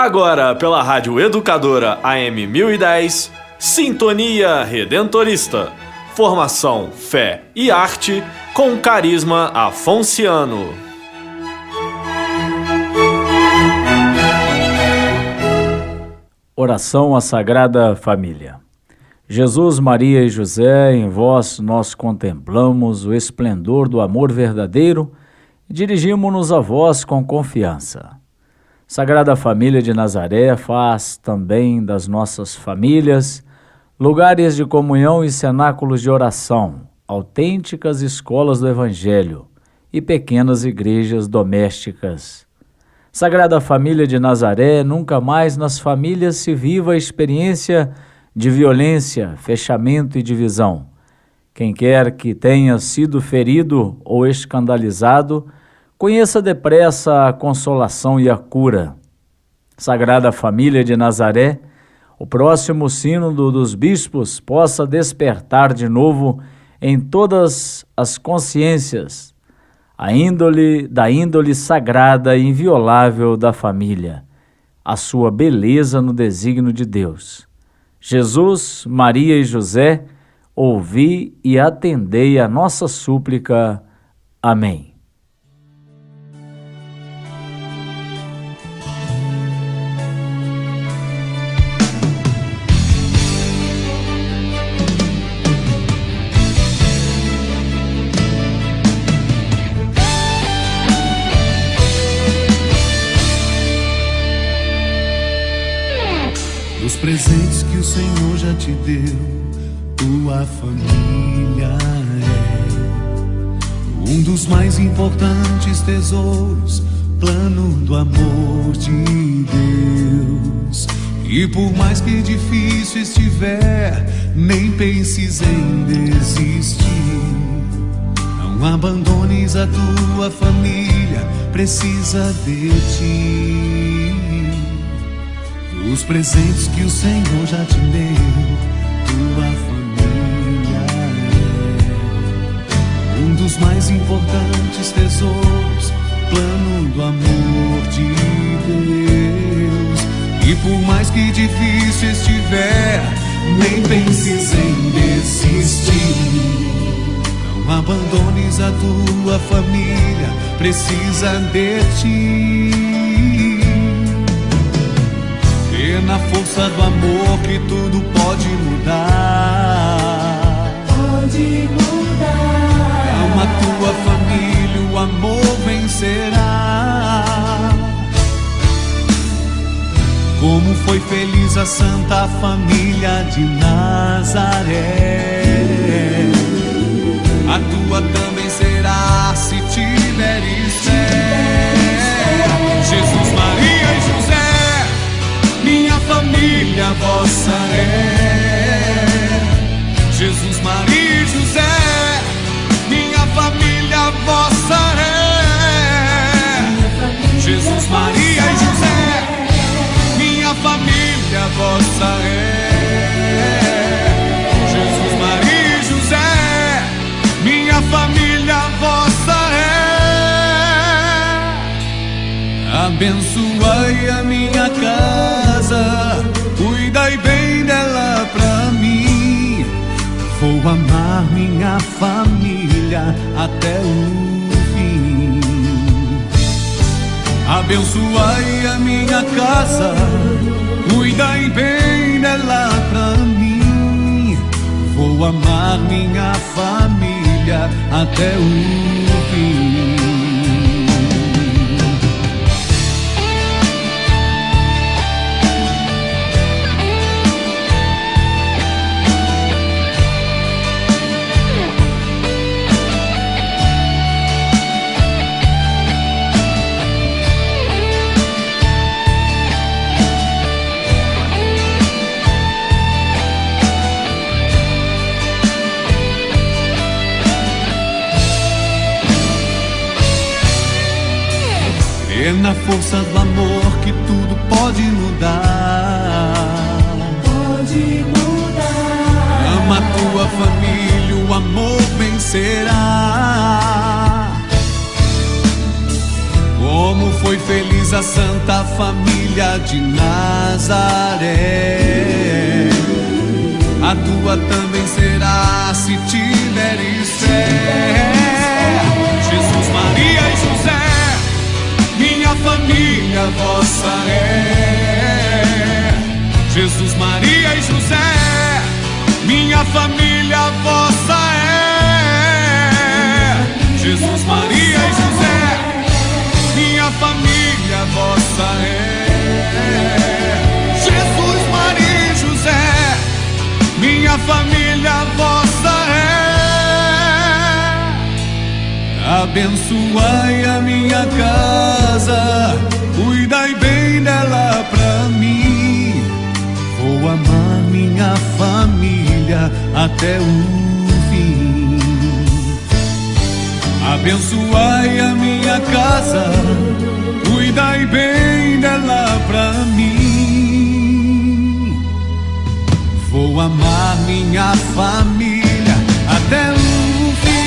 Agora pela Rádio Educadora AM 1010, Sintonia Redentorista. Formação, fé e arte com carisma afonciano. Oração à Sagrada Família. Jesus, Maria e José, em vós nós contemplamos o esplendor do amor verdadeiro e dirigimos-nos a vós com confiança. Sagrada Família de Nazaré, faz também das nossas famílias lugares de comunhão e cenáculos de oração, autênticas escolas do Evangelho e pequenas igrejas domésticas. Sagrada Família de Nazaré, nunca mais nas famílias se viva a experiência de violência, fechamento e divisão. Quem quer que tenha sido ferido ou escandalizado, conheça depressa a consolação e a cura. Sagrada Família de Nazaré, o próximo sínodo dos bispos possa despertar de novo em todas as consciências da índole sagrada e inviolável da família, a sua beleza no desígnio de Deus. Jesus, Maria e José, ouvi e atendei a nossa súplica. Amém. Os presentes que o Senhor já te deu, tua família é um dos mais importantes tesouros, plano do amor de Deus. E por mais que difícil estiver, nem penses em desistir. Não abandones a tua família, precisa de ti. Os presentes que o Senhor já te deu, tua família é um dos mais importantes tesouros, plano do amor de Deus. E por mais que difícil estiver, nem penses em desistir. Não abandones a tua família, precisa de ti. Na força do amor que tudo pode mudar. Pode mudar. Ama a tua família, o amor vencerá. Como foi feliz a Santa Família de Nazaré, a tua também será se tiveres fé. Jesus, Maria e José, minha família vossa é. Jesus, Maria e José, minha família vossa é. Jesus, Maria e José, minha família vossa é. Jesus, Maria e José, minha família vossa é. Abençoai a minha casa, cuidai bem dela pra mim. Vou amar minha família até o fim. Abençoai a minha casa, cuidai bem dela pra mim. Vou amar minha família até o fim. É na força do amor que tudo pode mudar. Pode mudar. Ama a tua família, o amor vencerá. Como foi feliz pois a Santa Família de Nazaré, a tua também será se tiveres fé. Jesus, Maria e José, minha família vossa é. Jesus, Maria e José, minha família vossa é. Jesus, Maria e José, minha família vossa é. Jesus, Maria e José, minha família vossa é. Abençoai a minha casa, cuidai bem dela pra mim. Vou amar minha família até o fim. Abençoai a minha casa, cuidai bem dela pra mim. Vou amar minha família até o fim.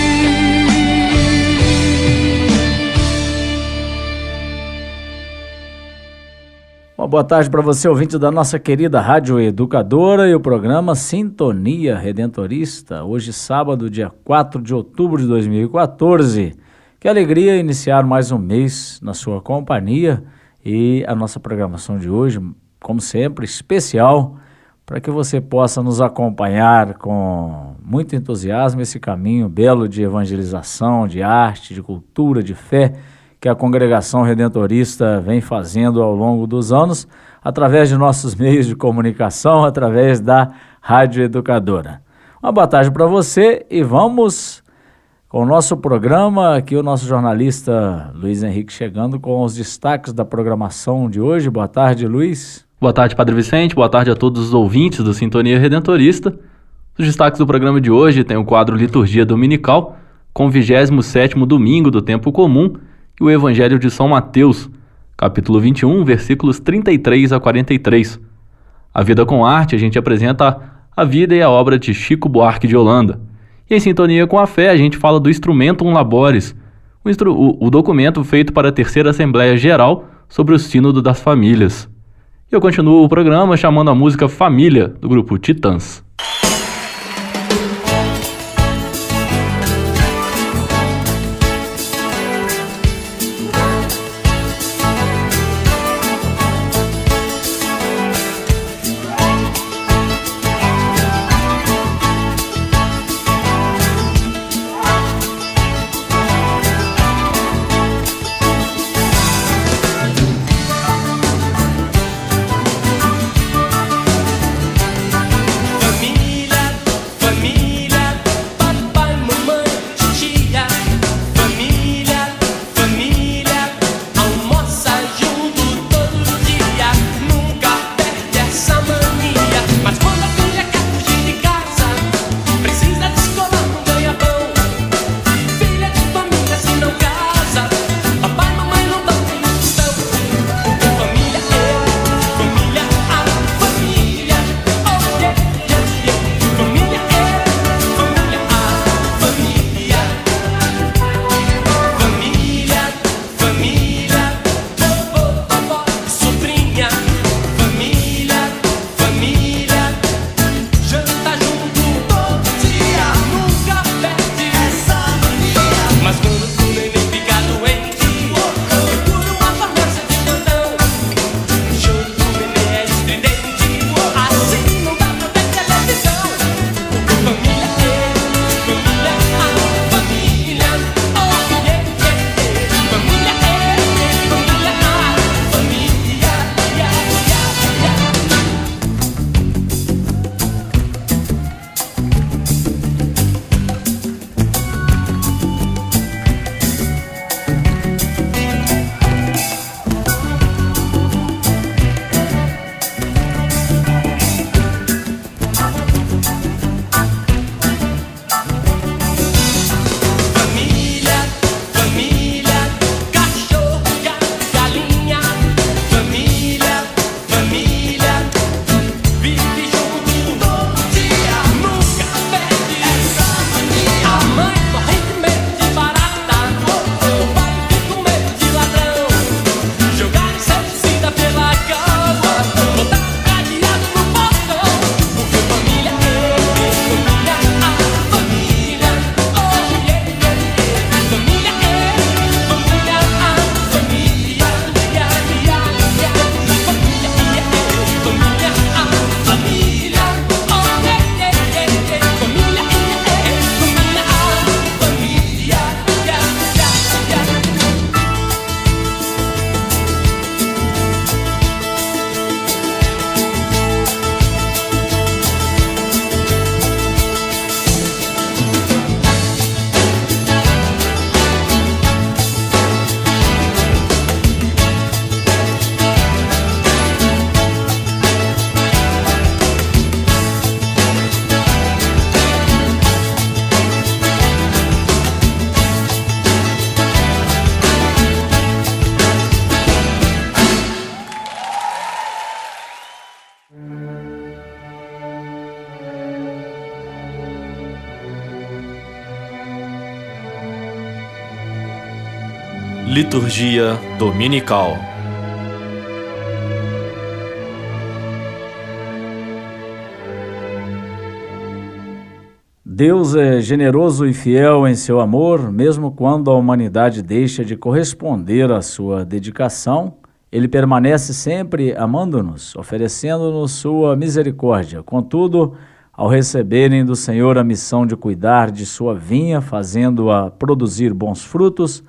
Uma boa tarde para você, ouvinte da nossa querida Rádio Educadora e o programa Sintonia Redentorista. Hoje, sábado, dia 4 de outubro de 2014. Que alegria iniciar mais um mês na sua companhia e a nossa programação de hoje, como sempre, especial para que você possa nos acompanhar com muito entusiasmo esse caminho belo de evangelização, de arte, de cultura, de fé que a Congregação Redentorista vem fazendo ao longo dos anos, através de nossos meios de comunicação, através da Rádio Educadora. Uma boa tarde para você e vamos com o nosso programa, aqui o nosso jornalista Luiz Henrique chegando com os destaques da programação de hoje. Boa tarde, Luiz. Boa tarde, Padre Vicente. Boa tarde a todos os ouvintes do Sintonia Redentorista. Os destaques do programa de hoje tem o quadro Liturgia Dominical, com o 27º domingo do Tempo Comum, e o Evangelho de São Mateus, capítulo 21, versículos 33 a 43. A Vida com Arte, a gente apresenta a vida e a obra de Chico Buarque de Holanda. E em sintonia com a fé, a gente fala do Instrumentum Laboris, o documento feito para a Terceira Assembleia Geral sobre o Sínodo das Famílias. E eu continuo o programa chamando a música Família, do grupo Titãs. Família Liturgia Dominical. Deus é generoso e fiel em seu amor, mesmo quando a humanidade deixa de corresponder à sua dedicação. Ele permanece sempre amando-nos, oferecendo-nos sua misericórdia. Contudo, ao receberem do Senhor a missão de cuidar de sua vinha, fazendo-a produzir bons frutos,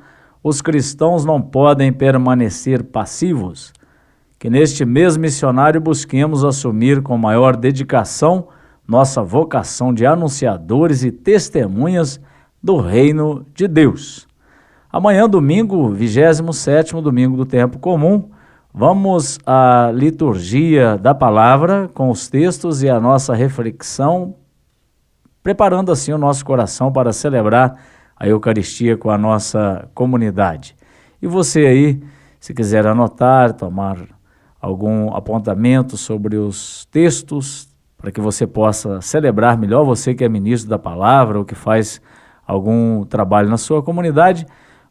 os cristãos não podem permanecer passivos. Que neste mês missionário busquemos assumir com maior dedicação nossa vocação de anunciadores e testemunhas do reino de Deus. Amanhã, domingo, 27º domingo do tempo comum, vamos à liturgia da palavra com os textos e a nossa reflexão, preparando assim o nosso coração para celebrar a Eucaristia com a nossa comunidade. E você aí, se quiser anotar, tomar algum apontamento sobre os textos, para que você possa celebrar melhor, você que é ministro da palavra ou que faz algum trabalho na sua comunidade.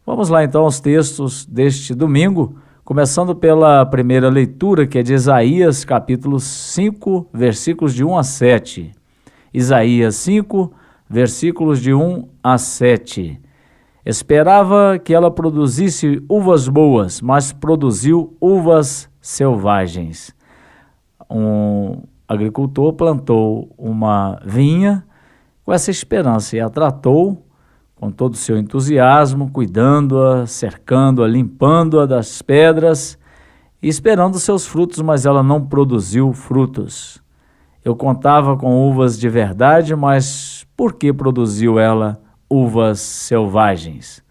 Vamos lá então aos textos deste domingo, começando pela primeira leitura, que é de Isaías, capítulo 5, versículos de 1 a 7. Isaías 5, versículos de 1 a 7. Esperava que ela produzisse uvas boas, mas produziu uvas selvagens. Um agricultor plantou uma vinha com essa esperança e a tratou com todo o seu entusiasmo, cuidando-a, cercando-a, limpando-a das pedras e esperando seus frutos, mas ela não produziu frutos. Eu contava com uvas de verdade, mas por que produziu ela uvas selvagens?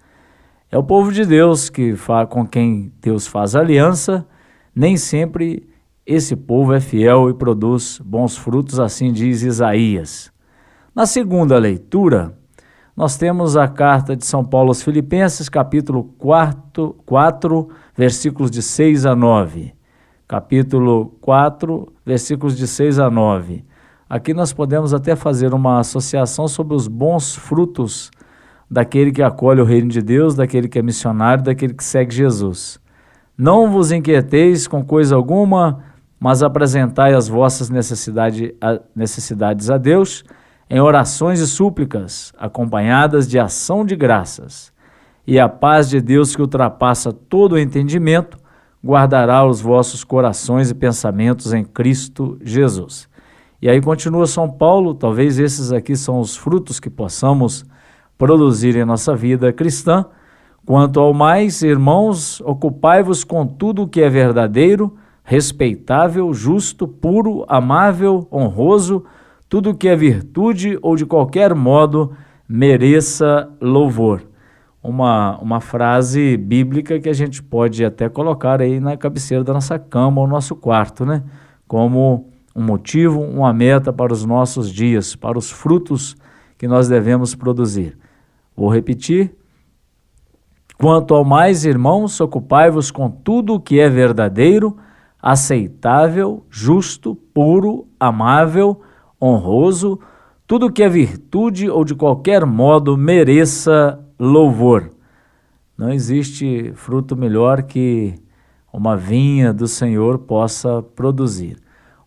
É o povo de Deus com quem Deus faz aliança, nem sempre esse povo é fiel e produz bons frutos, assim diz Isaías. Na segunda leitura, nós temos a carta de São Paulo aos Filipenses, capítulo 4, versículos de 6 a 9. Capítulo 4, versículos de 6 a 9. Aqui nós podemos até fazer uma associação sobre os bons frutos daquele que acolhe o reino de Deus, daquele que é missionário, daquele que segue Jesus. Não vos inquieteis com coisa alguma, mas apresentai as vossas necessidades a Deus em orações e súplicas, acompanhadas de ação de graças. E a paz de Deus, que ultrapassa todo o entendimento, guardará os vossos corações e pensamentos em Cristo Jesus. E aí continua São Paulo, talvez esses aqui são os frutos que possamos produzir em nossa vida cristã. Quanto ao mais, irmãos, ocupai-vos com tudo o que é verdadeiro, respeitável, justo, puro, amável, honroso, tudo o que é virtude ou de qualquer modo mereça louvor. Uma frase bíblica que a gente pode até colocar aí na cabeceira da nossa cama ou nosso quarto, né? Como um motivo, uma meta para os nossos dias, para os frutos que nós devemos produzir. Vou repetir. Quanto ao mais, irmãos, ocupai-vos com tudo o que é verdadeiro, aceitável, justo, puro, amável, honroso, tudo que é virtude ou de qualquer modo mereça louvor. Não existe fruto melhor que uma vinha do Senhor possa produzir.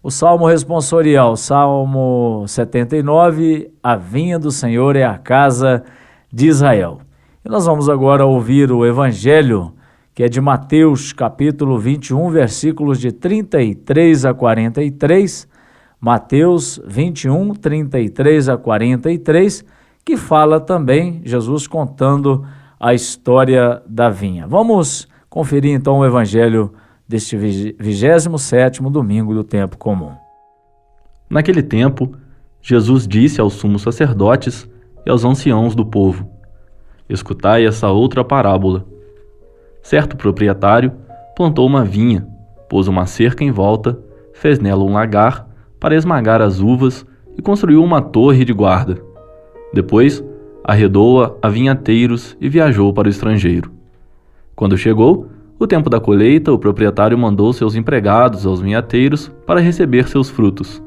O Salmo responsorial, Salmo 79, a vinha do Senhor é a casa de Israel. E nós vamos agora ouvir o Evangelho, que é de Mateus, capítulo 21, versículos de 33 a 43, Mateus 21, 33 a 43, que fala também, Jesus contando a história da vinha. Vamos conferir então o Evangelho deste 27º domingo do tempo comum. Naquele tempo, Jesus disse aos sumos sacerdotes e aos anciãos do povo: escutai essa outra parábola. Certo proprietário plantou uma vinha, pôs uma cerca em volta, fez nela um lagar para esmagar as uvas e construiu uma torre de guarda. Depois, arredou-a a vinhateiros e viajou para o estrangeiro. Quando chegou o tempo da colheita, o proprietário mandou seus empregados aos vinhateiros para receber seus frutos.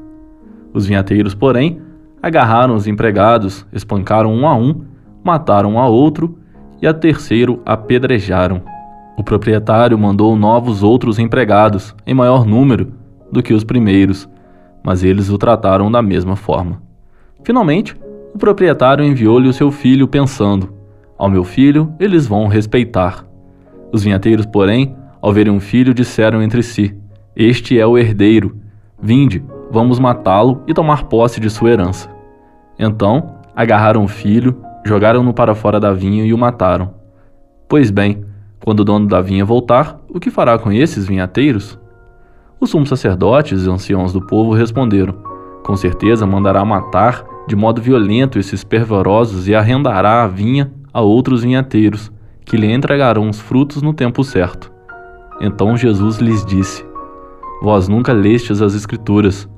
Os vinhateiros, porém, agarraram os empregados, espancaram um a um, mataram um a outro e a terceiro apedrejaram. O proprietário mandou novos outros empregados, em maior número do que os primeiros, mas eles o trataram da mesma forma. Finalmente, o proprietário enviou-lhe o seu filho, pensando: ao meu filho eles vão respeitar. Os vinhateiros, porém, ao verem um filho, disseram entre si: este é o herdeiro. Vinde, vamos matá-lo e tomar posse de sua herança. Então, agarraram o filho, jogaram-no para fora da vinha e o mataram. Pois bem, quando o dono da vinha voltar, o que fará com esses vinhateiros? Os sumos sacerdotes e anciãos do povo responderam: com certeza mandará matar de modo violento esses fervorosos e arrendará a vinha a outros vinhateiros, que lhe entregarão os frutos no tempo certo. Então Jesus lhes disse: vós nunca lestes as Escrituras.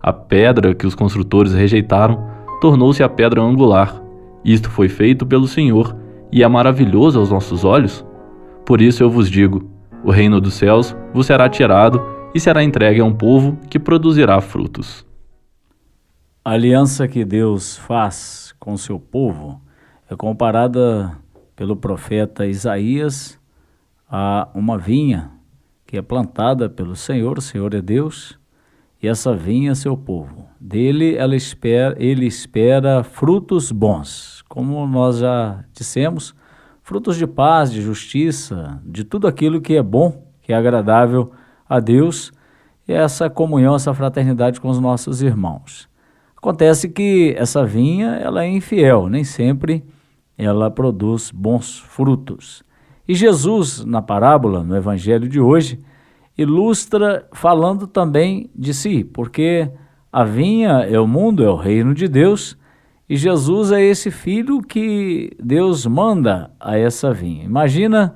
A pedra que os construtores rejeitaram tornou-se a pedra angular. Isto foi feito pelo Senhor e é maravilhoso aos nossos olhos. Por isso eu vos digo: o reino dos céus vos será tirado e será entregue a um povo que produzirá frutos. A aliança que Deus faz com o seu povo é comparada pelo profeta Isaías a uma vinha que é plantada pelo Senhor. O Senhor é Deus, e essa vinha é seu povo. Dele ele espera frutos bons, como nós já dissemos, frutos de paz, de justiça, de tudo aquilo que é bom, que é agradável a Deus, e essa comunhão, essa fraternidade com os nossos irmãos. Acontece que essa vinha ela é infiel, nem sempre ela produz bons frutos. E Jesus, na parábola, no evangelho de hoje, ilustra falando também de si, porque a vinha é o mundo, é o reino de Deus, e Jesus é esse filho que Deus manda a essa vinha. Imagina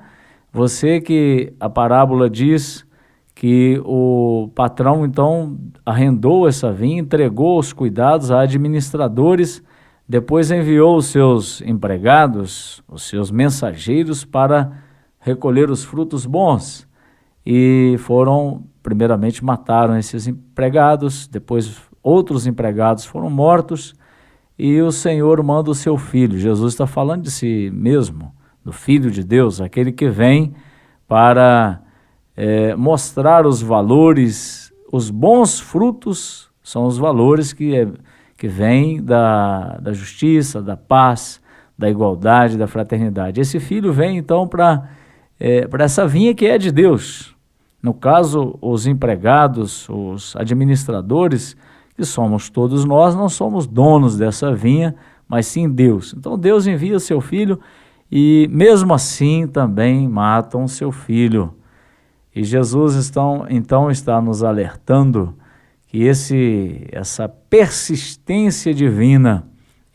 você que a parábola diz que o patrão então arrendou essa vinha, entregou os cuidados a administradores, depois enviou os seus empregados, os seus mensageiros para recolher os frutos bons. E primeiramente mataram esses empregados, depois outros empregados foram mortos, e o Senhor manda o seu filho. Jesus está falando de si mesmo, do Filho de Deus, aquele que vem para mostrar os valores, os bons frutos são os valores que vêm da justiça, da paz, da igualdade, da fraternidade. Esse filho vem então para essa vinha que é de Deus. No caso, os empregados, os administradores, que somos todos nós, não somos donos dessa vinha, mas sim Deus. Então Deus envia seu filho e mesmo assim também matam seu filho. E Jesus então está nos alertando que essa persistência divina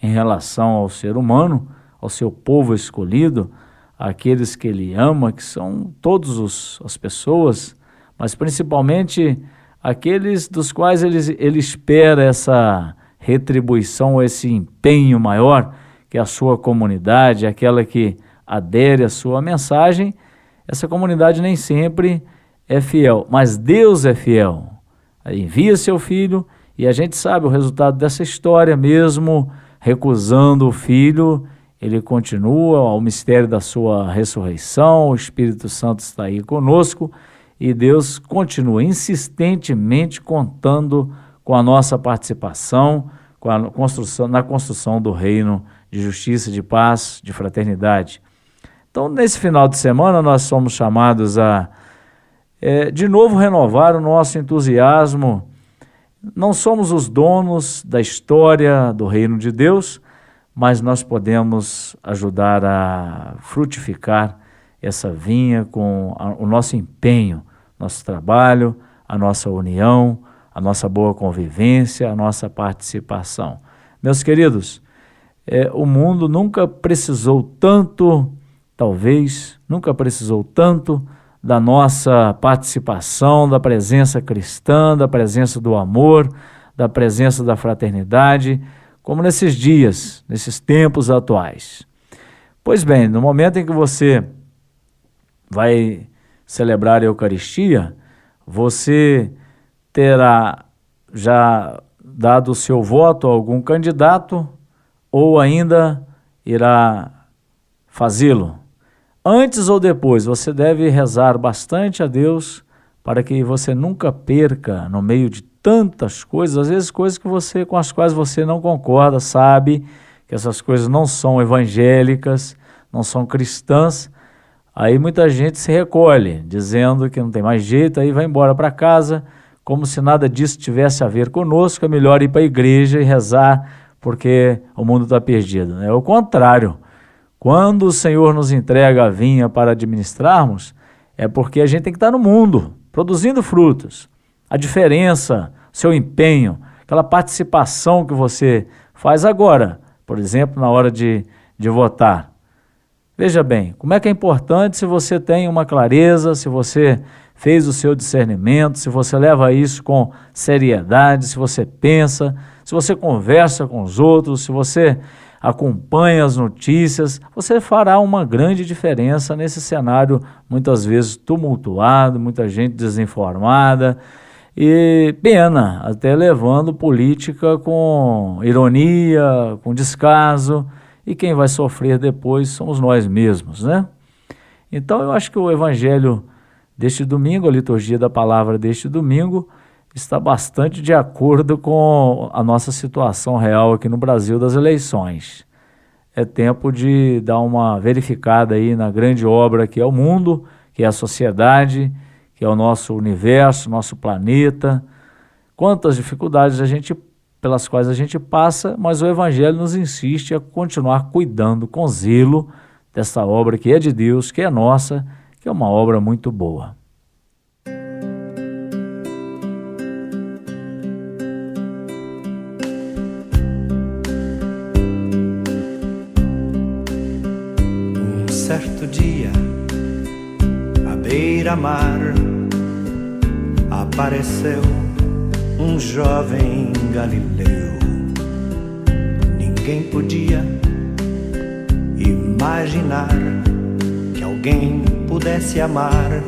em relação ao ser humano, ao seu povo escolhido, aqueles que ele ama, que são todas as pessoas, mas principalmente aqueles dos quais ele espera essa retribuição, esse empenho maior, que é a sua comunidade, aquela que adere à sua mensagem. Essa comunidade nem sempre é fiel, mas Deus é fiel. Envia seu filho e a gente sabe o resultado dessa história. Mesmo recusando o filho, ele continua ao mistério da sua ressurreição, o Espírito Santo está aí conosco e Deus continua insistentemente contando com a nossa participação, na construção do reino de justiça, de paz, de fraternidade. Então, nesse final de semana, nós somos chamados a, de novo, renovar o nosso entusiasmo. Não somos os donos da história do reino de Deus, mas nós podemos ajudar a frutificar essa vinha com o nosso empenho, nosso trabalho, a nossa união, a nossa boa convivência, a nossa participação. Meus queridos, o mundo nunca precisou tanto, talvez, nunca precisou tanto da nossa participação, da presença cristã, da presença do amor, da presença da fraternidade, como nesses dias, nesses tempos atuais. Pois bem, no momento em que você vai celebrar a Eucaristia, você terá já dado o seu voto a algum candidato ou ainda irá fazê-lo? Antes ou depois, você deve rezar bastante a Deus para que você nunca perca no meio de tantas coisas, às vezes coisas com as quais você não concorda, sabe que essas coisas não são evangélicas, não são cristãs. Aí muita gente se recolhe, dizendo que não tem mais jeito, aí vai embora para casa, como se nada disso tivesse a ver conosco. É melhor ir para a igreja e rezar, porque o mundo está perdido. É o contrário. Quando o Senhor nos entrega a vinha para administrarmos, é porque a gente tem que estar no mundo, produzindo frutos. A diferença, seu empenho, aquela participação que você faz agora, por exemplo, na hora de votar. Veja bem, como é que é importante se você tem uma clareza, se você fez o seu discernimento, se você leva isso com seriedade, se você pensa, se você conversa com os outros, se você acompanha as notícias, você fará uma grande diferença nesse cenário muitas vezes tumultuado, muita gente desinformada e pena, até levando política com ironia, com descaso, e quem vai sofrer depois somos nós mesmos, né? Então eu acho que o evangelho deste domingo, a liturgia da palavra deste domingo, está bastante de acordo com a nossa situação real aqui no Brasil das eleições. É tempo de dar uma verificada aí na grande obra que é o mundo, que é a sociedade, que é o nosso universo, nosso planeta. Quantas dificuldades pelas quais a gente passa, mas o Evangelho nos insiste a continuar cuidando com zelo dessa obra que é de Deus, que é nossa, que é uma obra muito boa. Certo dia, à beira-mar, apareceu um jovem galileu. Ninguém podia imaginar que alguém pudesse amar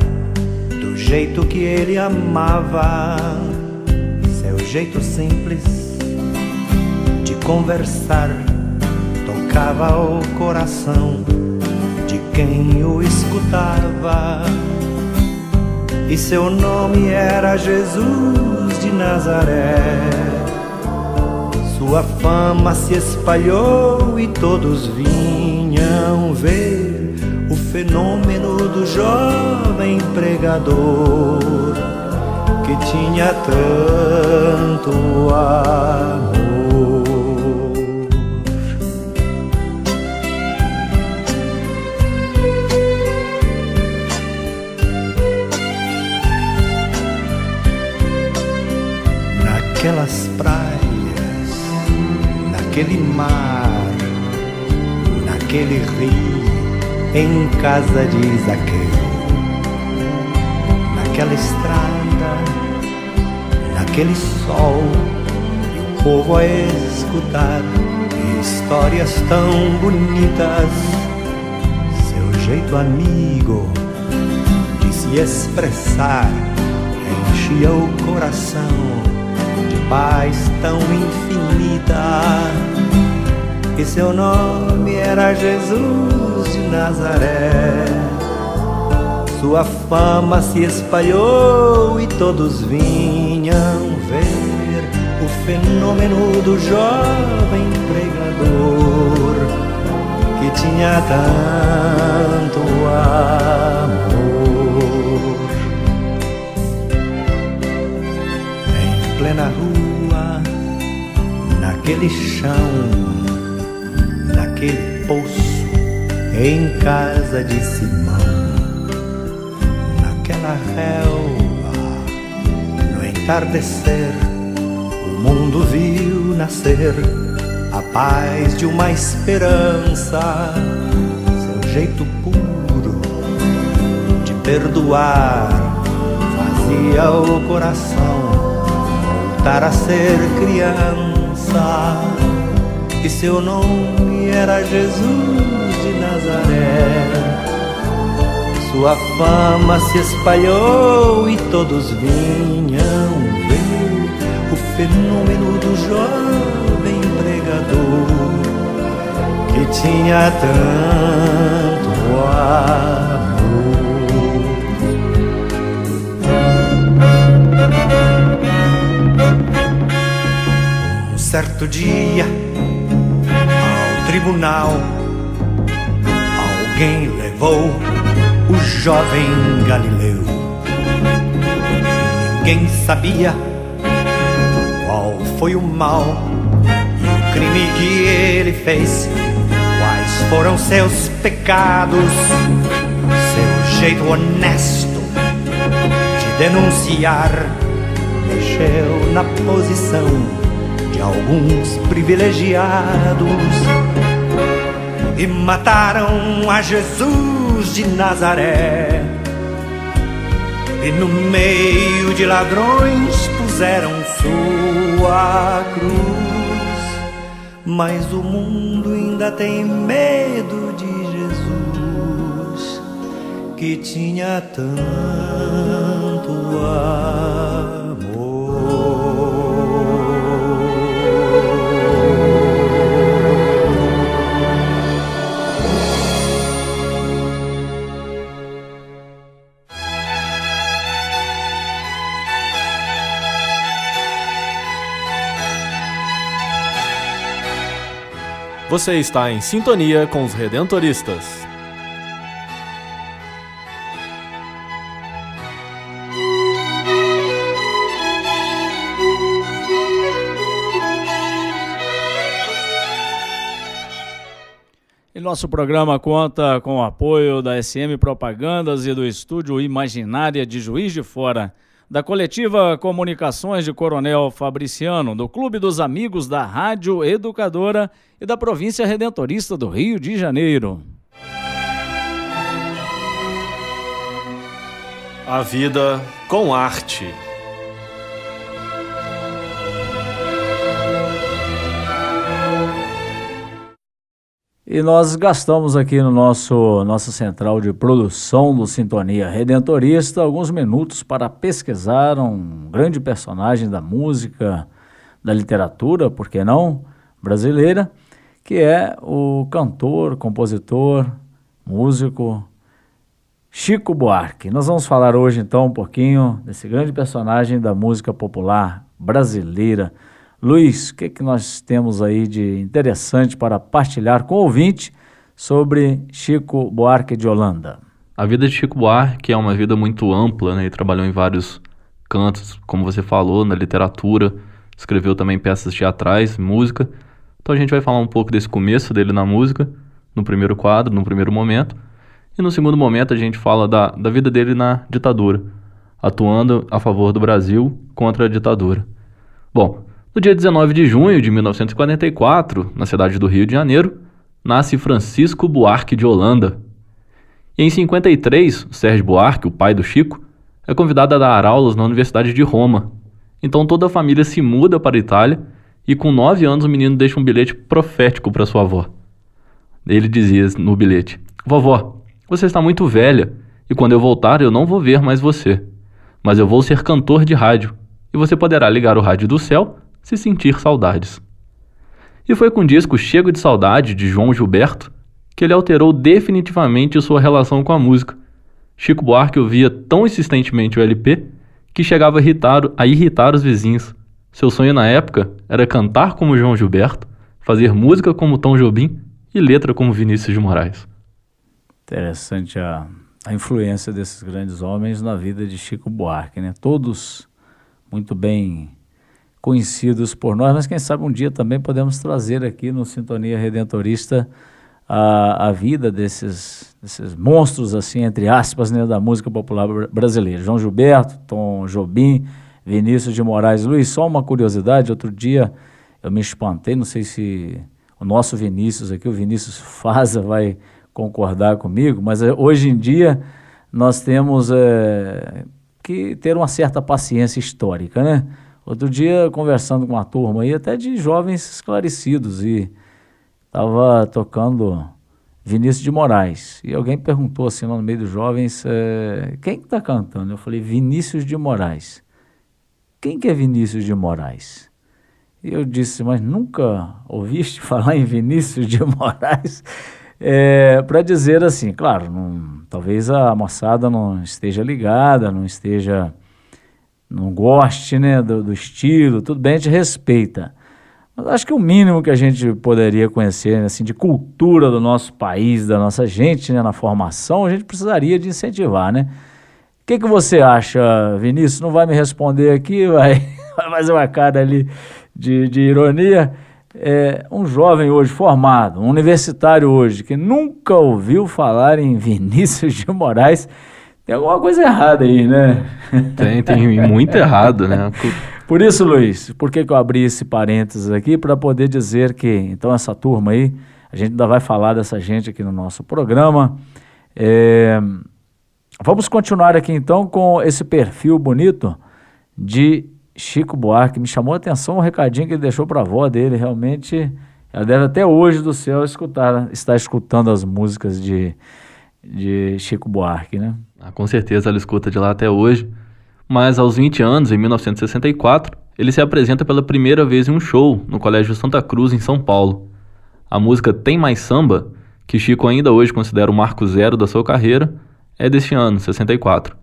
do jeito que ele amava. Seu jeito simples de conversar tocava o coração de quem o escutava. E seu nome era Jesus de Nazaré. Sua fama se espalhou e todos vinham ver o fenômeno do jovem pregador que tinha tanto amor. Naquelas praias, naquele mar, naquele rio, em casa de Zaqueu, naquela estrada, naquele sol, e o povo a escutar histórias tão bonitas. Seu jeito amigo de se expressar enchia o coração paz tão infinita. E seu nome era Jesus de Nazaré. Sua fama se espalhou e todos vinham ver o fenômeno do jovem pregador que tinha tanto amor. Em plena rua, naquele chão, naquele poço, em casa de Simão, naquela relva, no entardecer, o mundo viu nascer a paz de uma esperança. Seu jeito puro de perdoar fazia o coração voltar a ser criança. E seu nome era Jesus de Nazaré. Sua fama se espalhou e todos vinham ver o fenômeno do jovem pregador que tinha tanto ar. Certo dia, ao tribunal, alguém levou o jovem Galileu. Ninguém sabia qual foi o mal e o crime que ele fez, quais foram seus pecados, seu jeito honesto de denunciar mexeu na posição de alguns privilegiados e mataram a Jesus de Nazaré. E no meio de ladrões puseram sua cruz. Mas o mundo ainda tem medo de Jesus, que tinha tanto amor. Você está em sintonia com os Redentoristas. E nosso programa conta com o apoio da SM Propagandas e do Estúdio Imaginária de Juiz de Fora, da Coletiva Comunicações de Coronel Fabriciano, do Clube dos Amigos da Rádio Educadora e da Província Redentorista do Rio de Janeiro. A vida com arte. E nós gastamos aqui no nossa central de produção do Sintonia Redentorista alguns minutos para pesquisar um grande personagem da música, da literatura, por que não, brasileira, que é o cantor, compositor, músico Chico Buarque. Nós vamos falar hoje então um pouquinho desse grande personagem da música popular brasileira. Luiz, o que nós temos aí de interessante para partilhar com o ouvinte sobre Chico Buarque de Holanda? A vida de Chico Buarque é uma vida muito ampla, né? Ele trabalhou em vários cantos, como você falou, na literatura, escreveu também peças teatrais, música. Então a gente vai falar um pouco desse começo dele na música, no primeiro quadro, no primeiro momento. E no segundo momento a gente fala da vida dele na ditadura, atuando a favor do Brasil contra a ditadura. Bom, no dia 19 de junho de 1944, na cidade do Rio de Janeiro, nasce Francisco Buarque de Holanda. E em 53, Sérgio Buarque, o pai do Chico, é convidado a dar aulas na Universidade de Roma. Então toda a família se muda para a Itália e com 9 anos o menino deixa um bilhete profético para sua avó. Ele dizia no bilhete: "Vovó, você está muito velha e quando eu voltar eu não vou ver mais você. Mas eu vou ser cantor de rádio e você poderá ligar o rádio do céu se sentir saudades." E foi com o disco Chego de Saudade, de João Gilberto, que ele alterou definitivamente sua relação com a música. Chico Buarque ouvia tão insistentemente o LP que chegava a irritar os vizinhos. Seu sonho na época era cantar como João Gilberto, fazer música como Tom Jobim e letra como Vinícius de Moraes. Interessante a influência desses grandes homens na vida de Chico Buarque, né? Todos muito bem conhecidos por nós, mas quem sabe um dia também podemos trazer aqui no Sintonia Redentorista a vida desses monstros, assim, entre aspas, né, da música popular brasileira. João Gilberto, Tom Jobim, Vinícius de Moraes. Luiz, só uma curiosidade, outro dia eu me espantei, não sei se o nosso Vinícius aqui, o Vinícius Faza, vai concordar comigo, mas hoje em dia nós temos que ter uma certa paciência histórica, né? Outro dia, conversando com uma turma aí, até de jovens esclarecidos, e estava tocando Vinícius de Moraes. E alguém perguntou assim, lá no meio dos jovens, quem que está cantando? Eu falei, Vinícius de Moraes. Quem que é Vinícius de Moraes? E eu disse, mas nunca ouviste falar em Vinícius de Moraes? Para dizer assim, claro, talvez a moçada não esteja ligada, não goste, né, do estilo, tudo bem, a gente respeita. Mas acho que o mínimo que a gente poderia conhecer, assim, de cultura do nosso país, da nossa gente, né, na formação, a gente precisaria de incentivar, né? O que você acha, Vinícius? Não vai me responder aqui, vai fazer uma cara ali de ironia. Um jovem hoje formado, um universitário hoje, que nunca ouviu falar em Vinícius de Moraes, tem alguma coisa errada aí, né? Tem muito errado, né? Por isso, Luiz, por que eu abri esse parênteses aqui? Para poder dizer que, então, essa turma aí, a gente ainda vai falar dessa gente aqui no nosso programa. Vamos continuar aqui, então, com esse perfil bonito de Chico Buarque. Me chamou a atenção o recadinho que ele deixou para a avó dele. Realmente, ela deve até hoje do céu estar escutando as músicas de Chico Buarque, né? Com certeza ela escuta de lá até hoje. Mas aos 20 anos, em 1964, ele se apresenta pela primeira vez em um show no Colégio Santa Cruz, em São Paulo. A música Tem Mais Samba, que Chico ainda hoje considera o marco zero da sua carreira, é deste ano, 64.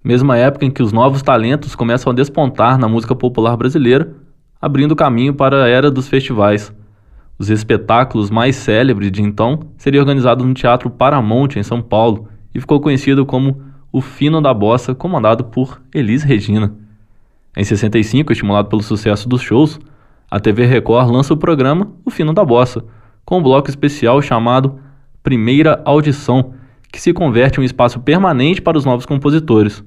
Mesma época em que os novos talentos começam a despontar na música popular brasileira, abrindo caminho para a era dos festivais. Os espetáculos mais célebres de então seriam organizados no Teatro Paramount, em São Paulo, e ficou conhecido como O Fino da Bossa, comandado por Elis Regina. Em 65, estimulado pelo sucesso dos shows, a TV Record lança o programa O Fino da Bossa, com um bloco especial chamado Primeira Audição, que se converte em um espaço permanente para os novos compositores.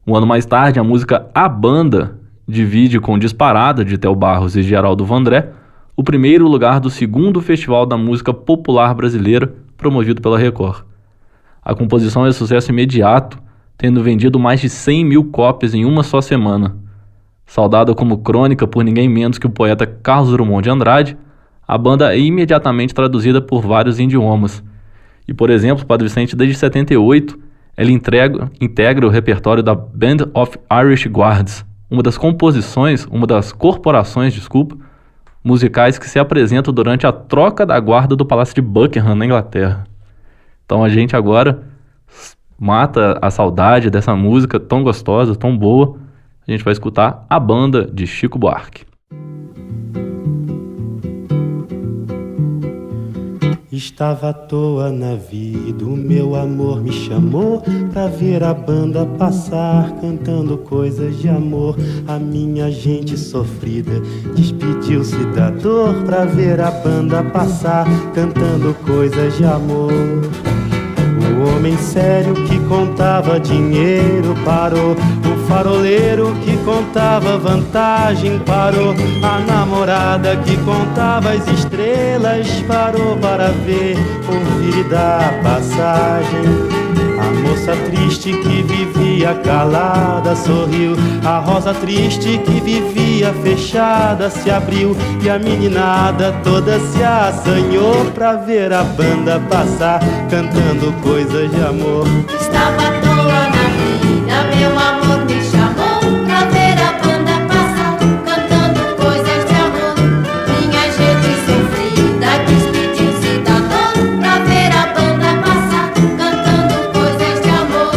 Um ano mais tarde, a música A Banda divide com Disparada, de Theo Barros e Geraldo Vandré, o primeiro lugar do segundo Festival da Música Popular Brasileira, promovido pela Record. A composição é sucesso imediato, tendo vendido mais de 100 mil cópias em uma só semana. Saudada como crônica por ninguém menos que o poeta Carlos Drummond de Andrade, a banda é imediatamente traduzida por vários idiomas. E, por exemplo, Padre Vicente, desde 78, ela integra o repertório da Band of Irish Guards, uma das corporações, musicais que se apresentam durante a troca da guarda do Palácio de Buckingham, na Inglaterra. Então a gente agora mata a saudade dessa música tão gostosa, tão boa. A gente vai escutar A Banda, de Chico Buarque. Estava à toa na vida, o meu amor me chamou pra ver a banda passar, cantando coisas de amor. A minha gente sofrida despediu-se da dor pra ver a banda passar, cantando coisas de amor. O homem sério que contava dinheiro parou, o faroleiro que contava vantagem parou, a namorada que contava as estrelas parou para ver, ouvir e dar passagem. A moça triste que vivia calada sorriu, a rosa triste que vivia fechada se abriu, e a meninada toda se assanhou pra ver a banda passar, cantando coisas de amor. Estava à toa na vida, meu amor me chamou pra ver a banda passar, cantando coisas de amor. Minha gente sofrida despediu-se da dor pra ver a banda passar, cantando coisas de amor.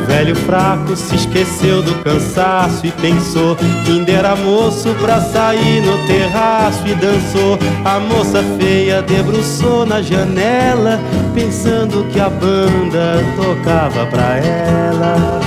O velho fraco se esqueceu do cansaço e pensou que ainda era moço pra sair no terraço e dançou. A moça feia debruçou na janela, pensando que a banda tocava pra ela.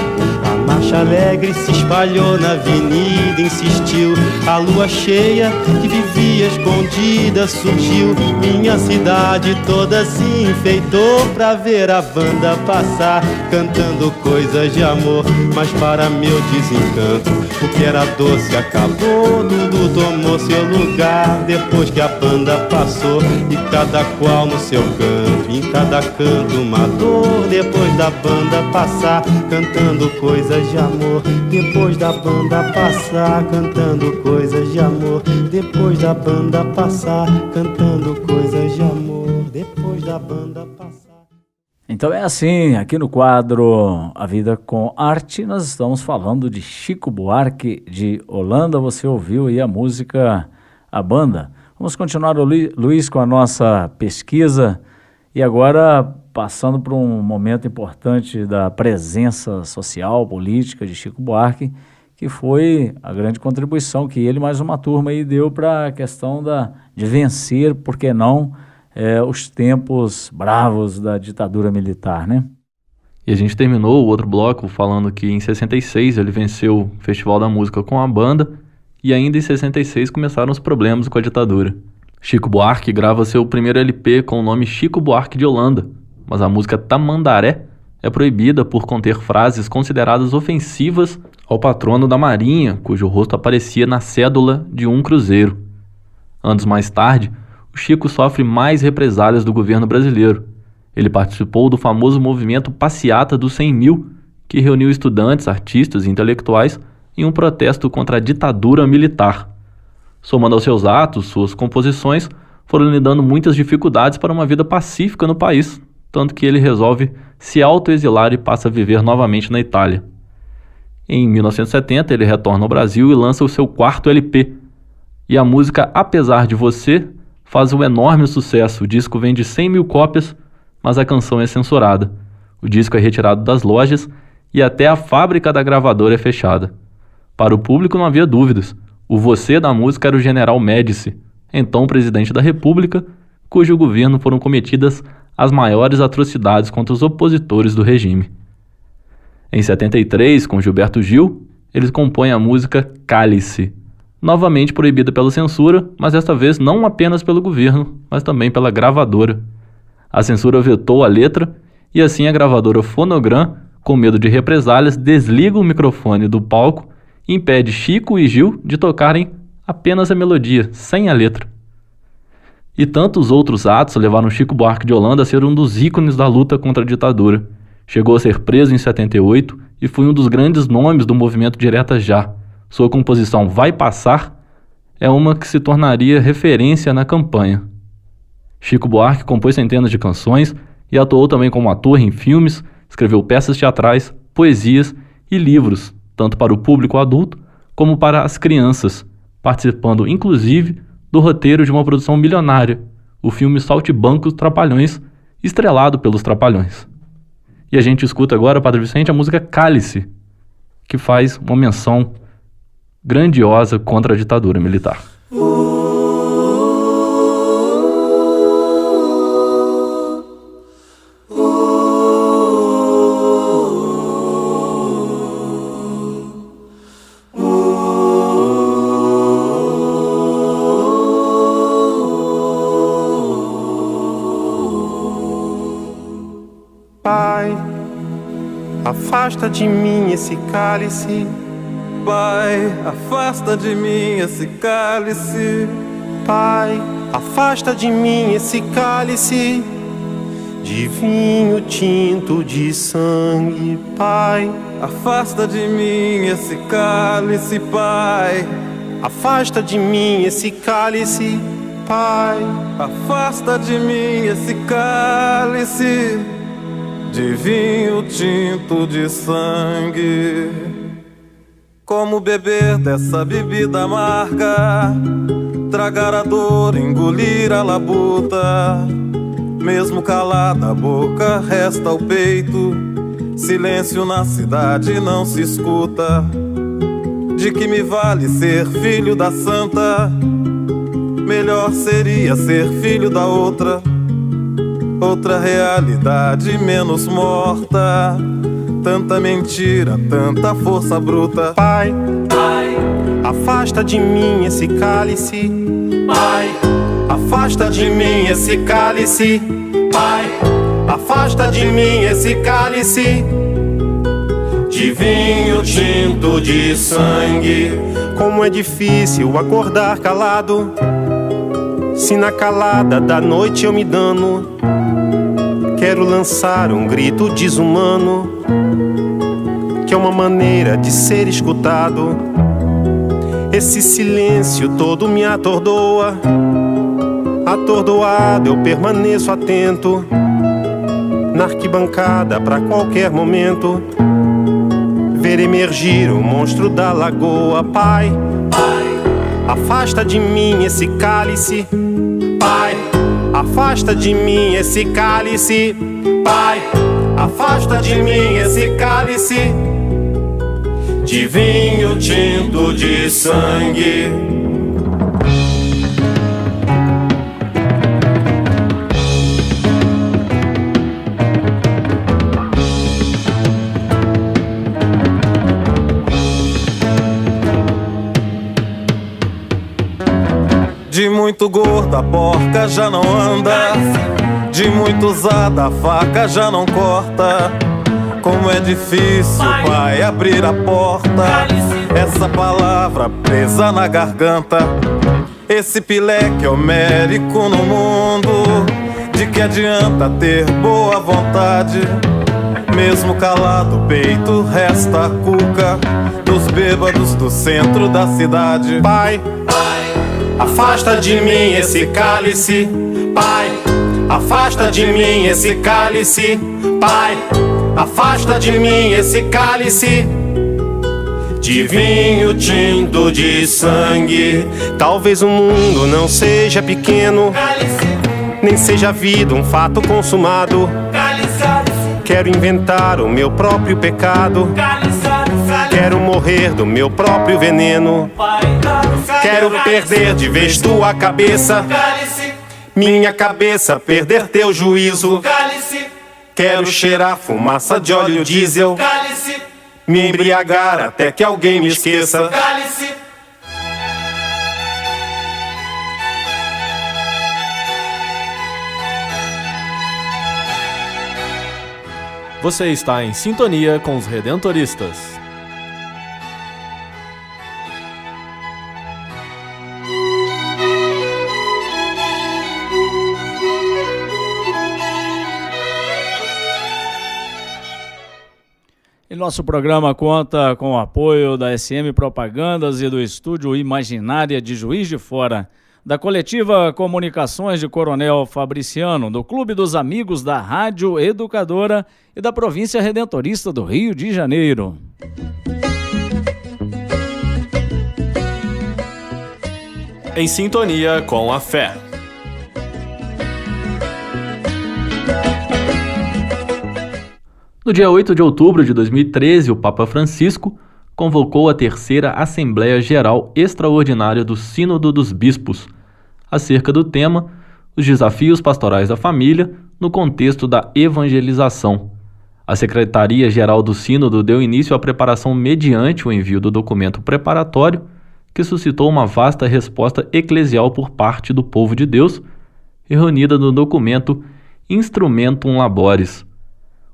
A marcha alegre se espalhou na avenida, insistiu. A lua cheia que vivia escondida surgiu. Minha cidade toda se enfeitou pra ver a banda passar, cantando coisas de amor. Mas para meu desencanto, o que era doce acabou, tudo tomou seu lugar depois que a banda passou. E cada qual no seu canto, em cada canto uma dor. Depois da banda passar, cantando coisas de amor. Depois da banda passar, cantando coisas de amor. Depois da banda passar, cantando coisas de amor. Depois da banda passar. Então é assim, aqui no quadro A Vida com Arte, nós estamos falando de Chico Buarque de Holanda. Você ouviu aí a música A Banda. Vamos continuar, Luiz, com a nossa pesquisa e agora passando por um momento importante da presença social, política de Chico Buarque, que foi a grande contribuição que ele mais uma turma aí deu para a questão de vencer, por que não, os tempos bravos da ditadura militar, né? E a gente terminou o outro bloco falando que em 66 ele venceu o Festival da Música com a banda e ainda em 66 começaram os problemas com a ditadura. Chico Buarque grava seu primeiro LP com o nome Chico Buarque de Holanda, mas a música Tamandaré é proibida por conter frases consideradas ofensivas ao patrono da Marinha, cujo rosto aparecia na cédula de um cruzeiro. Anos mais tarde, o Chico sofre mais represálias do governo brasileiro. Ele participou do famoso movimento Passeata dos 100 Mil, que reuniu estudantes, artistas e intelectuais em um protesto contra a ditadura militar. Somando aos seus atos, suas composições foram lhe dando muitas dificuldades para uma vida pacífica no país, tanto que ele resolve se autoexilar e passa a viver novamente na Itália. Em 1970, ele retorna ao Brasil e lança o seu quarto LP. E a música Apesar de Você faz um enorme sucesso. O disco vende 100 mil cópias, mas a canção é censurada. O disco é retirado das lojas e até a fábrica da gravadora é fechada. Para o público não havia dúvidas. O você da música era o general Médici, então presidente da República, cujo governo foram cometidas as maiores atrocidades contra os opositores do regime. Em 73, com Gilberto Gil, eles compõem a música Cálice, novamente proibida pela censura, mas desta vez não apenas pelo governo, mas também pela gravadora. A censura vetou a letra e assim a gravadora Fonogram, com medo de represálias, desliga o microfone do palco e impede Chico e Gil de tocarem apenas a melodia, sem a letra. E tantos outros atos levaram Chico Buarque de Holanda a ser um dos ícones da luta contra a ditadura. Chegou a ser preso em 78 e foi um dos grandes nomes do movimento Direta Já. Sua composição Vai Passar é uma que se tornaria referência na campanha. Chico Buarque compôs centenas de canções e atuou também como ator em filmes, escreveu peças teatrais, poesias e livros, tanto para o público adulto como para as crianças, participando inclusive do roteiro de uma produção milionária, o filme Saltimbancos Trapalhões, estrelado pelos Trapalhões. E a gente escuta agora, Padre Vicente, a música Cálice, que faz uma menção grandiosa contra a ditadura militar. Pai, afasta de mim esse cálice. Pai, afasta de mim esse cálice. Pai, afasta de mim esse cálice de vinho tinto de sangue. Pai, afasta de mim esse cálice, Pai. Afasta de mim esse cálice, Pai. Afasta de mim esse cálice de vinho tinto de sangue. Como beber dessa bebida amarga, tragar a dor, engolir a labuta. Mesmo calada a boca, resta o peito. Silêncio na cidade não se escuta. De que me vale ser filho da santa? Melhor seria ser filho da outra. Outra realidade menos morta. Tanta mentira, tanta força bruta. Pai, Pai, afasta de mim esse cálice. Pai, afasta de mim esse cálice. Pai, afasta de mim esse cálice de vinho tinto de sangue. Como é difícil acordar calado, se na calada da noite eu me dano. Quero lançar um grito desumano, que é uma maneira de ser escutado. Esse silêncio todo me atordoa. Atordoado eu permaneço atento, na arquibancada pra qualquer momento ver emergir o monstro da lagoa. Pai, Pai, afasta de mim esse cálice. Pai, afasta de mim esse cálice. Pai, afasta de mim esse cálice de vinho tinto de sangue. De muito gorda a porca já não anda, de muito usada a faca já não corta. Como é difícil, pai, abrir a porta, essa palavra presa na garganta. Esse pileque homérico no mundo, de que adianta ter boa vontade? Mesmo calado o peito resta a cuca dos bêbados do centro da cidade. Pai, afasta de mim esse cálice, pai. Afasta de mim esse cálice, pai. Afasta de mim esse cálice de vinho tinto de sangue. Talvez o mundo não seja pequeno, nem seja a vida um fato consumado. Quero inventar o meu próprio pecado, quero morrer do meu próprio veneno. Quero perder de vez tua cabeça, minha cabeça perder teu juízo. Quero cheirar fumaça de óleo diesel, me embriagar até que alguém me esqueça. Você está em sintonia com os Redentoristas. E nosso programa conta com o apoio da SM Propagandas e do Estúdio Imaginária de Juiz de Fora, da Coletiva Comunicações de Coronel Fabriciano, do Clube dos Amigos da Rádio Educadora e da Província Redentorista do Rio de Janeiro. Em sintonia com a fé. No dia 8 de outubro de 2013, o Papa Francisco convocou a terceira Assembleia Geral Extraordinária do Sínodo dos Bispos, acerca do tema Os Desafios Pastorais da Família no contexto da evangelização. A Secretaria-Geral do Sínodo deu início à preparação mediante o envio do documento preparatório, que suscitou uma vasta resposta eclesial por parte do povo de Deus, reunida no documento Instrumentum Laboris.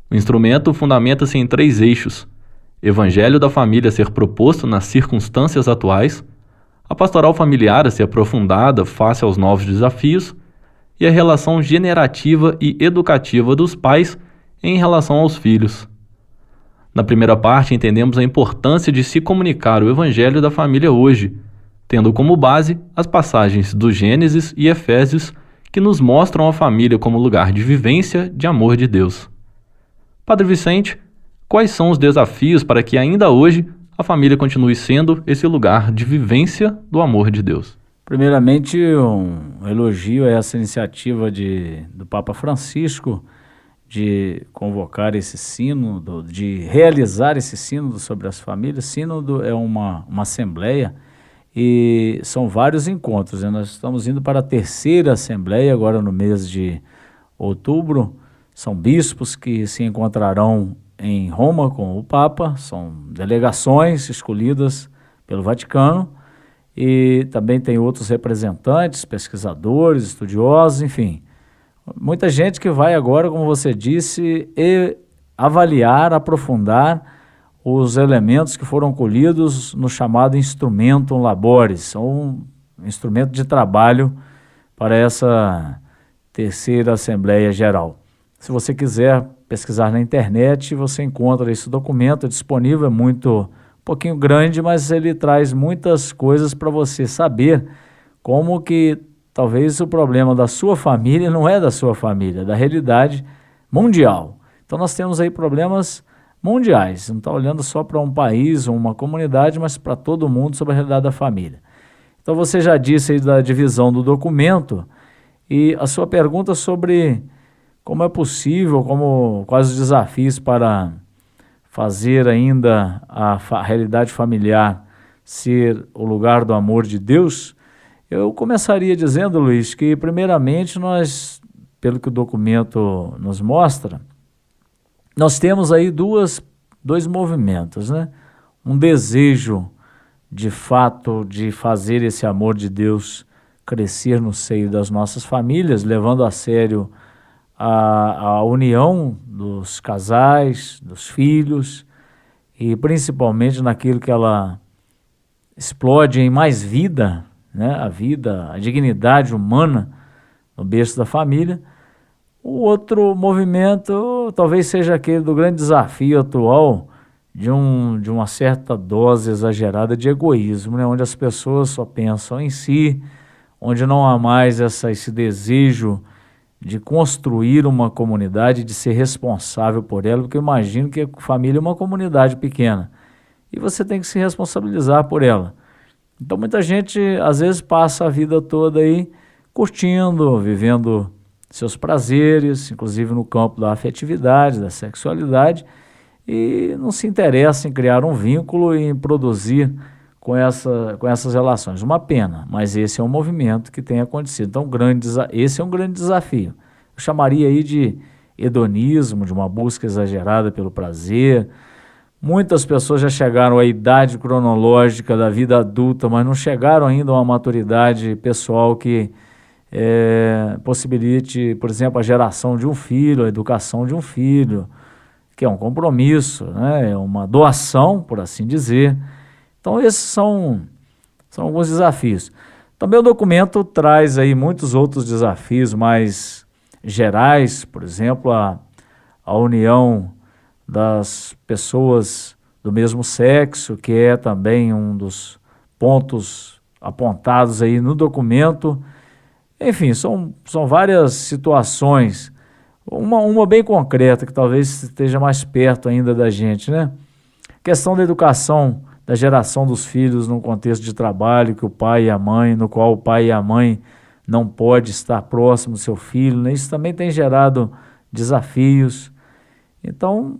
O instrumento fundamenta-se em 3 eixos: Evangelho da família a ser proposto nas circunstâncias atuais, a pastoral familiar a ser aprofundada face aos novos desafios e a relação generativa e educativa dos pais em relação aos filhos. Na primeira parte, entendemos a importância de se comunicar o Evangelho da família hoje, tendo como base as passagens do Gênesis e Efésios que nos mostram a família como lugar de vivência de amor de Deus. Padre Vicente, quais são os desafios para que ainda hoje a família continue sendo esse lugar de vivência do amor de Deus? Primeiramente, um elogio a essa iniciativa do Papa Francisco de convocar esse sínodo, de realizar esse sínodo sobre as famílias. Sínodo é uma assembleia e são vários encontros. Nós estamos indo para a terceira assembleia agora no mês de outubro. São bispos que se encontrarão em Roma com o Papa, são delegações escolhidas pelo Vaticano e também tem outros representantes, pesquisadores, estudiosos, enfim. Muita gente que vai agora, como você disse, avaliar, aprofundar os elementos que foram colhidos no chamado Instrumentum Laboris, um instrumento de trabalho para essa terceira Assembleia Geral. Se você quiser pesquisar na internet, você encontra esse documento, é disponível, é um pouquinho grande, mas ele traz muitas coisas para você saber como que talvez o problema da sua família não é da sua família, é da realidade mundial. Então nós temos aí problemas mundiais, não está olhando só para um país ou uma comunidade, mas para todo mundo sobre a realidade da família. Então você já disse aí da divisão do documento e a sua pergunta sobre como é possível, quais os desafios para fazer ainda a realidade familiar ser o lugar do amor de Deus, eu começaria dizendo, Luiz, que primeiramente nós, pelo que o documento nos mostra, nós temos aí dois movimentos, né? Um desejo, de fato, de fazer esse amor de Deus crescer no seio das nossas famílias, levando a sério a união dos casais, dos filhos, e principalmente naquilo que ela explode em mais vida, né? A vida, a dignidade humana no berço da família. O outro movimento talvez seja aquele do grande desafio atual de uma certa dose exagerada de egoísmo, né? Onde as pessoas só pensam em si, onde não há mais esse desejo de construir uma comunidade, de ser responsável por ela, porque eu imagino que a família é uma comunidade pequena e você tem que se responsabilizar por ela. Então muita gente às vezes passa a vida toda aí curtindo, vivendo seus prazeres, inclusive no campo da afetividade, da sexualidade, e não se interessa em criar um vínculo e em produzir com essas relações. Uma pena, mas esse é um movimento que tem acontecido. Então, esse é um grande desafio. Eu chamaria aí de hedonismo, de uma busca exagerada pelo prazer. Muitas pessoas já chegaram à idade cronológica da vida adulta, mas não chegaram ainda a uma maturidade pessoal que possibilite, por exemplo, a geração de um filho, a educação de um filho, que é um compromisso, né? É uma doação, por assim dizer. Então esses são alguns desafios. Também o documento traz aí muitos outros desafios mais gerais, por exemplo, a união das pessoas do mesmo sexo, que é também um dos pontos apontados aí no documento. Enfim, são várias situações, uma bem concreta, que talvez esteja mais perto ainda da gente, né? Questão da educação, da geração dos filhos num contexto de trabalho, que o pai e a mãe, no qual o pai e a mãe não pode estar próximo do seu filho, né? Isso também tem gerado desafios. Então,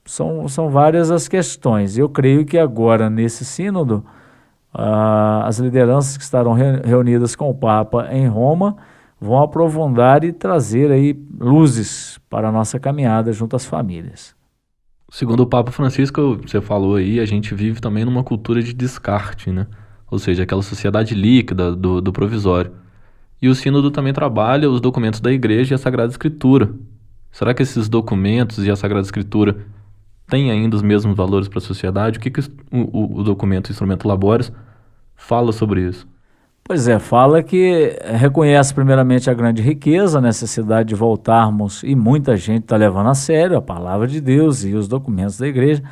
são várias as questões. Eu creio que agora, nesse sínodo, as lideranças que estarão reunidas com o Papa em Roma vão aprofundar e trazer aí luzes para a nossa caminhada junto às famílias. Segundo o Papa Francisco, você falou aí, a gente vive também numa cultura de descarte, né? Ou seja, aquela sociedade líquida do provisório. E o sínodo também trabalha os documentos da Igreja e a Sagrada Escritura. Será que esses documentos e a Sagrada Escritura têm ainda os mesmos valores para a sociedade? O que o documento, o Instrumento Laboris, fala sobre isso? Pois é, fala que reconhece primeiramente a grande riqueza, a necessidade de voltarmos, e muita gente está levando a sério a palavra de Deus e os documentos da igreja,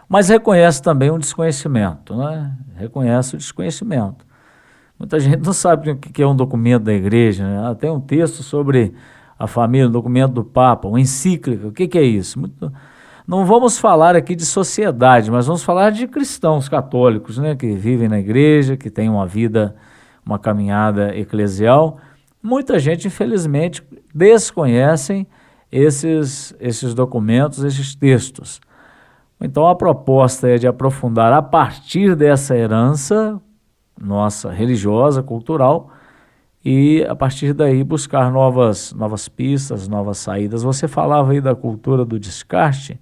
mas reconhece também um desconhecimento, né? Reconhece o desconhecimento. Muita gente não sabe o que é um documento da igreja, né? Tem um texto sobre a família, um documento do Papa, uma encíclica, o que é isso? Não vamos falar aqui de sociedade, mas vamos falar de cristãos católicos, né? Que vivem na igreja, que têm uma vida, uma caminhada eclesial. Muita gente, infelizmente, desconhecem esses documentos, esses textos. Então, a proposta é de aprofundar a partir dessa herança nossa religiosa, cultural, e a partir daí buscar novas pistas, novas saídas. Você falava aí da cultura do descarte.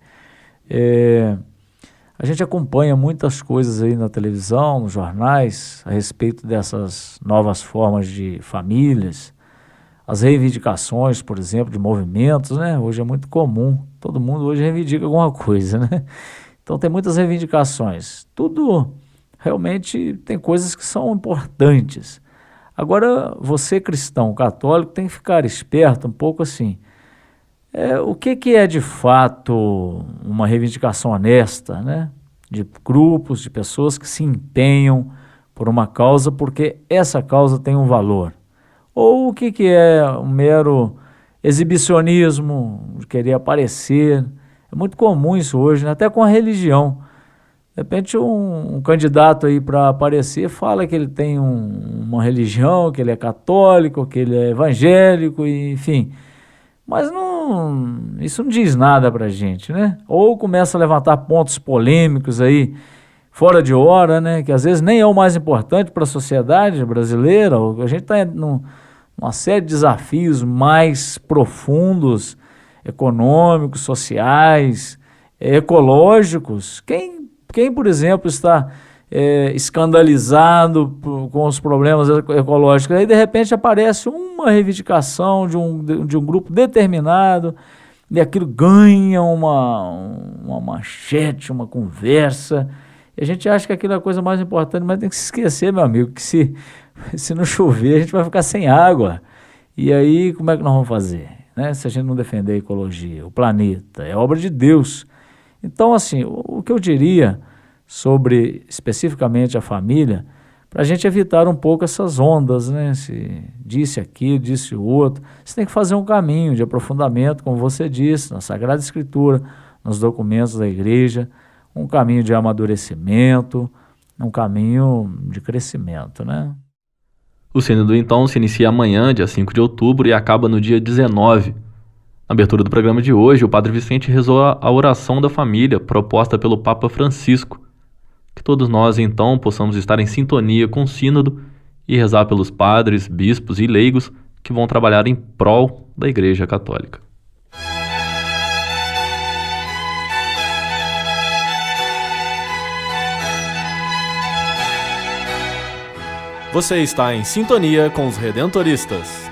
A gente acompanha muitas coisas aí na televisão, nos jornais, a respeito dessas novas formas de famílias, as reivindicações, por exemplo, de movimentos, né? Hoje é muito comum, todo mundo hoje reivindica alguma coisa, né? Então tem muitas reivindicações. Tudo realmente tem coisas que são importantes. Agora, você cristão católico tem que ficar esperto um pouco assim. O que é de fato uma reivindicação honesta, né? De grupos, de pessoas que se empenham por uma causa porque essa causa tem um valor? Ou o que é um mero exibicionismo, de querer aparecer? É muito comum isso hoje, né? Até com a religião. De repente um candidato aí para aparecer fala que ele tem uma religião, que ele é católico, que ele é evangélico, enfim. Mas isso não diz nada pra gente, né? Ou começa a levantar pontos polêmicos aí, fora de hora, né? Que às vezes nem é o mais importante para a sociedade brasileira. A gente está numa série de desafios mais profundos, econômicos, sociais, ecológicos. Quem, por exemplo, está escandalizado com os problemas ecológicos, aí de repente aparece uma reivindicação de um grupo determinado, e aquilo ganha uma manchete, uma conversa, e a gente acha que aquilo é a coisa mais importante, mas tem que se esquecer, meu amigo, que se não chover a gente vai ficar sem água, e aí como é que nós vamos fazer, né? Se a gente não defender a ecologia, o planeta, é obra de Deus. Então, assim, o que eu diria sobre especificamente a família, para a gente evitar um pouco essas ondas, né? Se disse aqui, disse o outro, você tem que fazer um caminho de aprofundamento, como você disse, na Sagrada Escritura, nos documentos da igreja, um caminho de amadurecimento, um caminho de crescimento, né? O Sínodo, então, se inicia amanhã, dia 5 de outubro, e acaba no dia 19. Na abertura do programa de hoje, o Padre Vicente rezou a oração da família, proposta pelo Papa Francisco. Que todos nós, então, possamos estar em sintonia com o Sínodo e rezar pelos padres, bispos e leigos que vão trabalhar em prol da Igreja Católica. Você está em sintonia com os Redentoristas.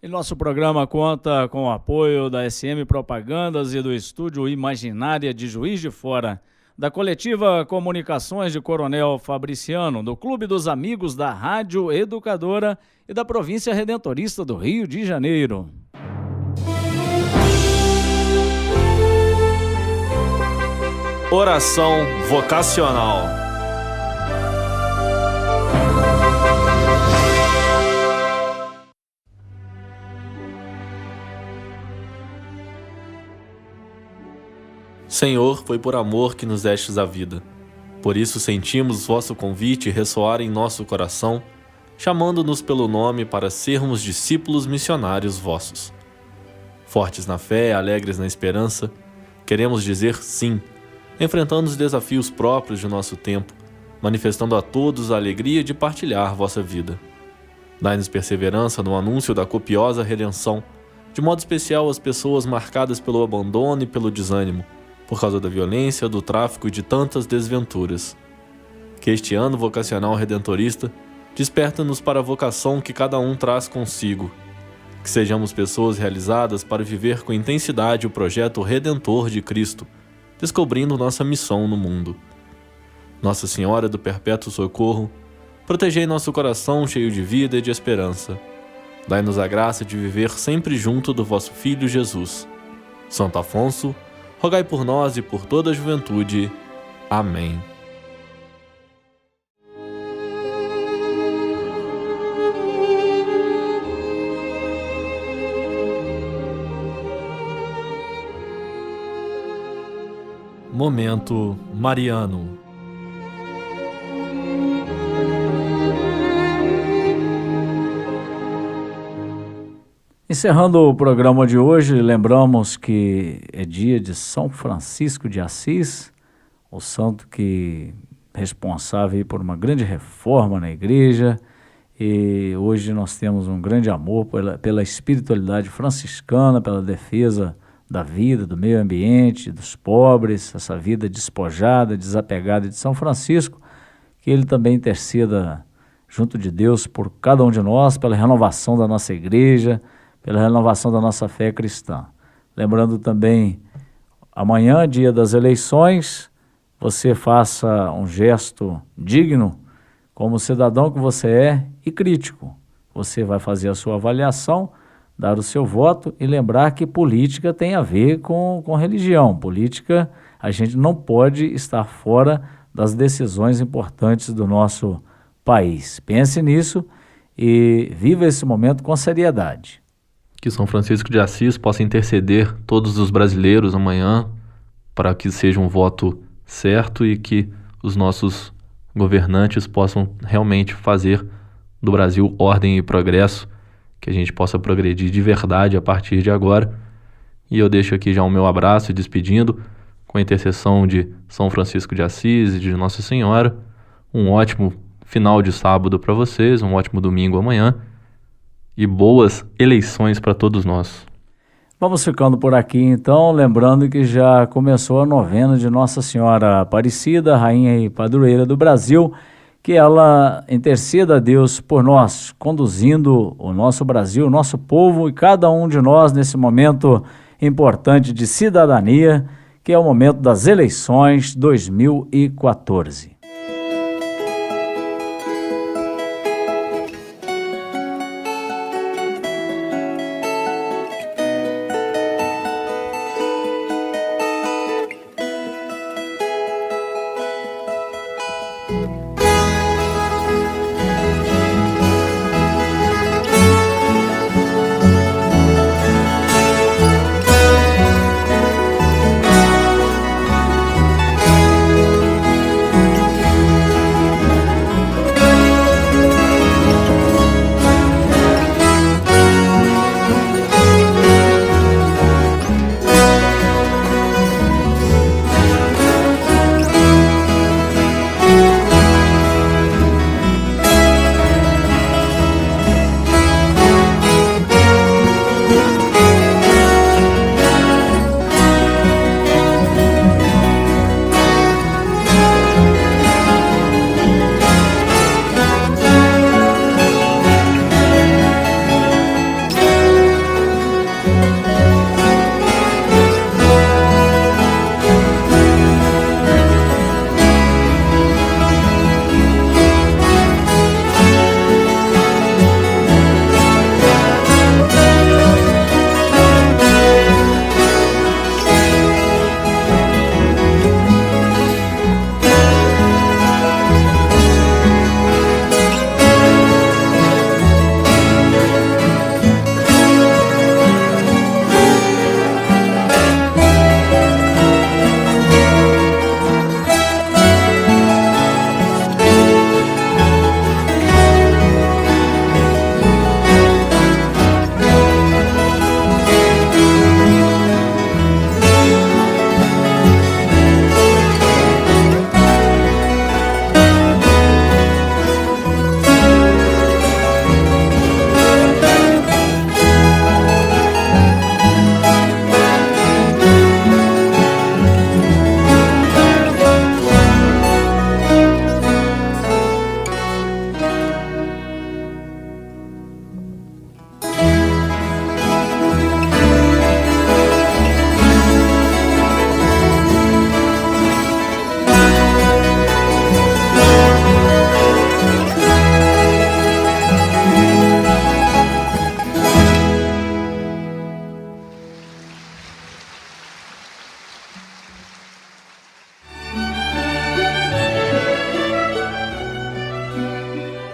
E nosso programa conta com o apoio da SM Propagandas e do Estúdio Imaginária de Juiz de Fora, da Coletiva Comunicações de Coronel Fabriciano, do Clube dos Amigos da Rádio Educadora e da Província Redentorista do Rio de Janeiro. Oração vocacional. Senhor, foi por amor que nos destes a vida. Por isso sentimos vosso convite ressoar em nosso coração, chamando-nos pelo nome para sermos discípulos missionários vossos. Fortes na fé, alegres na esperança, queremos dizer sim, enfrentando os desafios próprios de nosso tempo, manifestando a todos a alegria de partilhar vossa vida. Dai-nos perseverança no anúncio da copiosa redenção, de modo especial às pessoas marcadas pelo abandono e pelo desânimo, por causa da violência, do tráfico e de tantas desventuras. Que este ano vocacional redentorista desperta-nos para a vocação que cada um traz consigo. Que sejamos pessoas realizadas para viver com intensidade o projeto redentor de Cristo, descobrindo nossa missão no mundo. Nossa Senhora do Perpétuo Socorro, protegei nosso coração cheio de vida e de esperança. Dai-nos a graça de viver sempre junto do vosso Filho Jesus. Santo Afonso, rogai por nós e por toda a juventude. Amém. Momento mariano. Encerrando o programa de hoje, lembramos que é dia de São Francisco de Assis, o santo que é responsável por uma grande reforma na igreja, e hoje nós temos um grande amor pela espiritualidade franciscana, pela defesa da vida, do meio ambiente, dos pobres, essa vida despojada, desapegada de São Francisco, que ele também interceda junto de Deus por cada um de nós, pela renovação da nossa igreja, pela renovação da nossa fé cristã. Lembrando também, amanhã, dia das eleições, você faça um gesto digno, como cidadão que você é, e crítico. Você vai fazer a sua avaliação, dar o seu voto e lembrar que política tem a ver com religião. Política, a gente não pode estar fora das decisões importantes do nosso país. Pense nisso e viva esse momento com seriedade. Que São Francisco de Assis possa interceder todos os brasileiros amanhã para que seja um voto certo e que os nossos governantes possam realmente fazer do Brasil ordem e progresso, que a gente possa progredir de verdade a partir de agora. E eu deixo aqui já o meu abraço, despedindo, com a intercessão de São Francisco de Assis e de Nossa Senhora. Um ótimo final de sábado para vocês, um ótimo domingo amanhã e boas eleições para todos nós. Vamos ficando por aqui então, lembrando que já começou a novena de Nossa Senhora Aparecida, Rainha e Padroeira do Brasil, que ela interceda a Deus por nós, conduzindo o nosso Brasil, o nosso povo e cada um de nós nesse momento importante de cidadania, que é o momento das eleições 2014.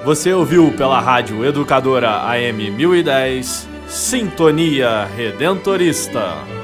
Você ouviu pela Rádio Educadora AM 1010, Sintonia Redentorista.